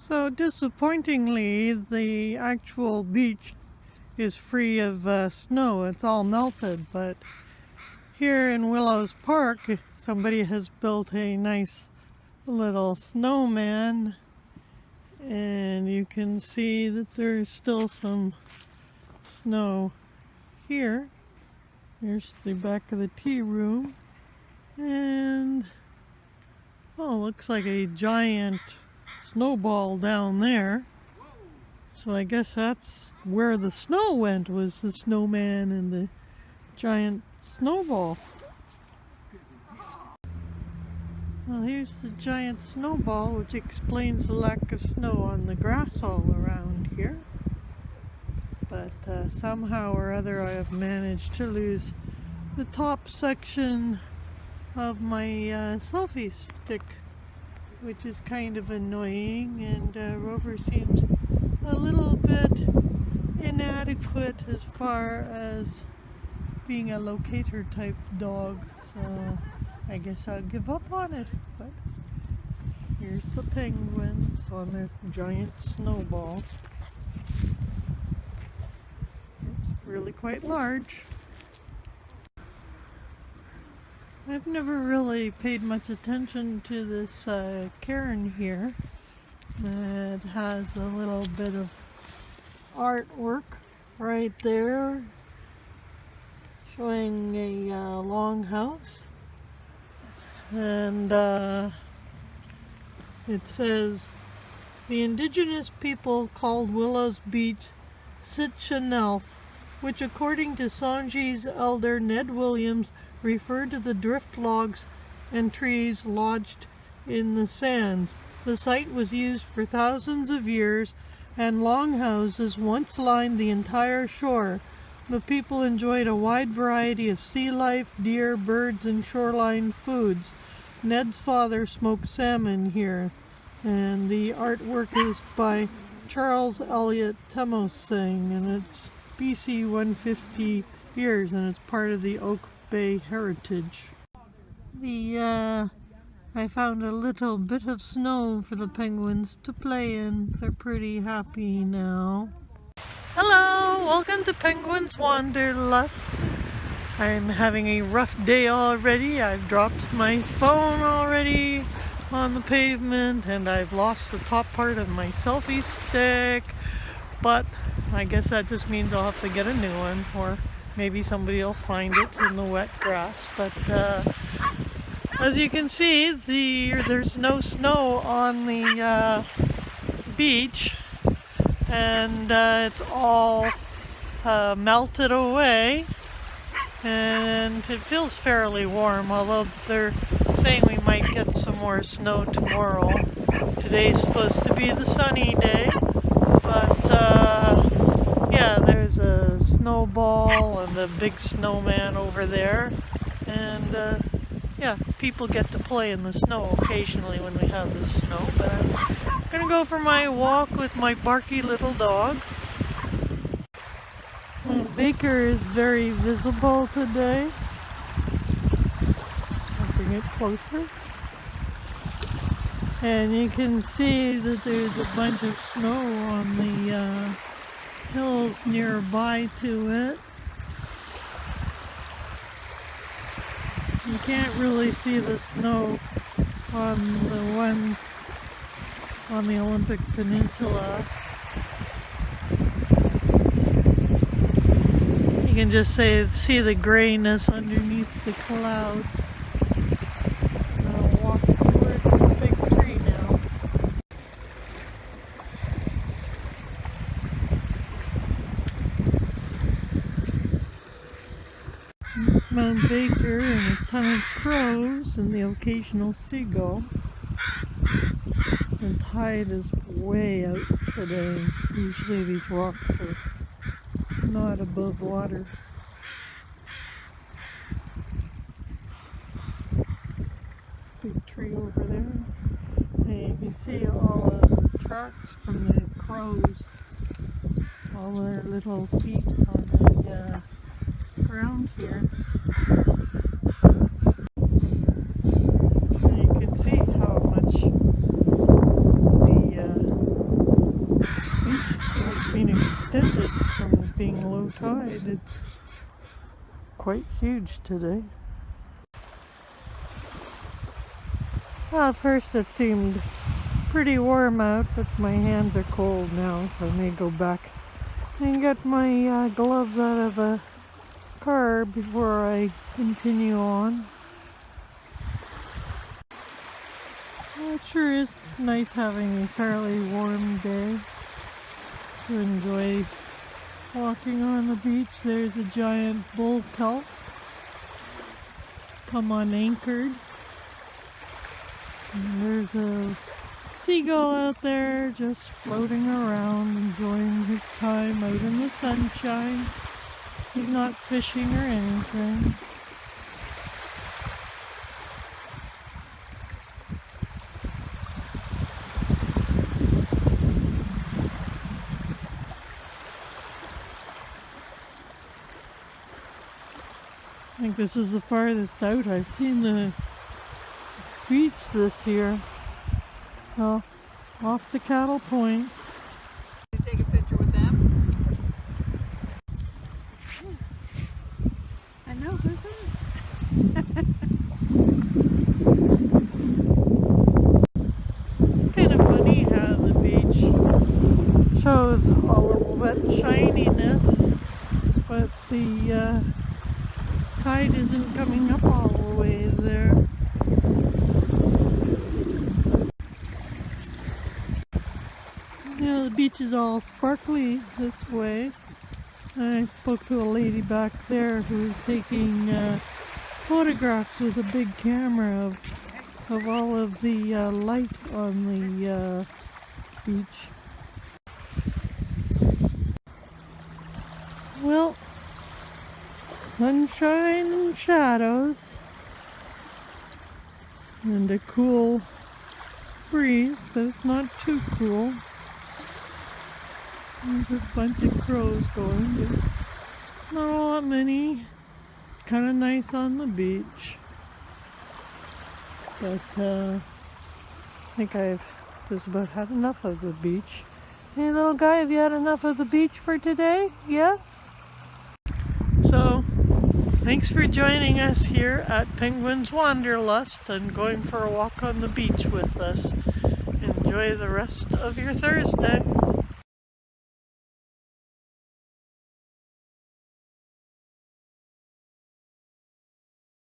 So disappointingly, the actual beach is free of snow. It's all melted, but here in Willows Park, somebody has built a nice little snowman, and you can see that there's still some snow here. Here's the back of the tea room, and oh, looks like a giant snowball down there. So I guess that's where the snow went, was the snowman and the giant snowball. Well, here's the giant snowball, which explains the lack of snow on the grass all around here. But somehow or other I have managed to lose the top section of my selfie stick, which is kind of annoying, and Rover seems a little bit inadequate as far as being a locator type dog, so I guess I'll give up on it. But here's the penguins on their giant snowball. It's really quite large. I've never really paid much attention to this cairn here. It has a little bit of artwork right there showing a longhouse, and it says, "The indigenous people called Willows Beach Sitchanelf, which according to Sanji's elder Ned Williams referred to the drift logs and trees lodged in the sands. The site was used for thousands of years, and longhouses once lined the entire shore. The people enjoyed a wide variety of sea life, deer, birds, and shoreline foods. Ned's father smoked salmon here." And the artwork is by Charles Elliott Temosing, and it's BC 150 years, and it's part of the Oak Bay Heritage. I found a little bit of snow for the penguins to play in. They're pretty happy now. Hello! Welcome to Penguins Wanderlust. I'm having a rough day already. I've dropped my phone already on the pavement, and I've lost the top part of my selfie stick. But I guess that just means I'll have to get a new one, or maybe somebody will find it in the wet grass. But as you can see, there's no snow on the beach, and it's all melted away, and it feels fairly warm, although they're saying we might get some more snow tomorrow. Today's supposed to be the sunny day, but yeah, there's a snowball and a big snowman over there, and yeah, people get to play in the snow occasionally when we have the snow. But I'm gonna go for my walk with my barky little dog. Baker is very visible today. I'll bring it closer. And you can see that there's a bunch of snow on the hills nearby to it. You can't really see the snow on the ones on the Olympic Peninsula. You can just see the grayness underneath the clouds. I'll walk towards the big tree now. Mount Baker and a ton of crows and the occasional seagull. The tide is way out today. Usually these rocks are not above water. Big tree over there. And you can see all the tracks from the crows. All their little feet on the ground here. And you can see how much the being low tide. It's quite huge today. Well, at first it seemed pretty warm out, but my hands are cold now, so I may go back and get my gloves out of the car before I continue on. Well, it sure is nice having a fairly warm day to enjoy walking on the beach. There's a giant bull kelp. It's come unanchored. And there's a seagull out there just floating around, enjoying his time out in the sunshine. He's not fishing or anything. I think this is the farthest out I've seen the beach this year. Well, off the Cattle Point. You take a picture with them? I know, who's that? Kind of funny how the beach shows a little bit shininess, but the tide isn't coming up all the way there. You know, the beach is all sparkly this way. I spoke to a lady back there who was taking photographs with a big camera of all of the light on the beach. Well, sunshine and shadows and a cool breeze, but it's not too cool. There's a bunch of crows going, but not a lot many. It's kind of nice on the beach, but I think I've just about had enough of the beach. Hey little guy, have you had enough of the beach for today? Yes? So, thanks for joining us here at Penguin's Wanderlust and going for a walk on the beach with us. Enjoy the rest of your Thursday.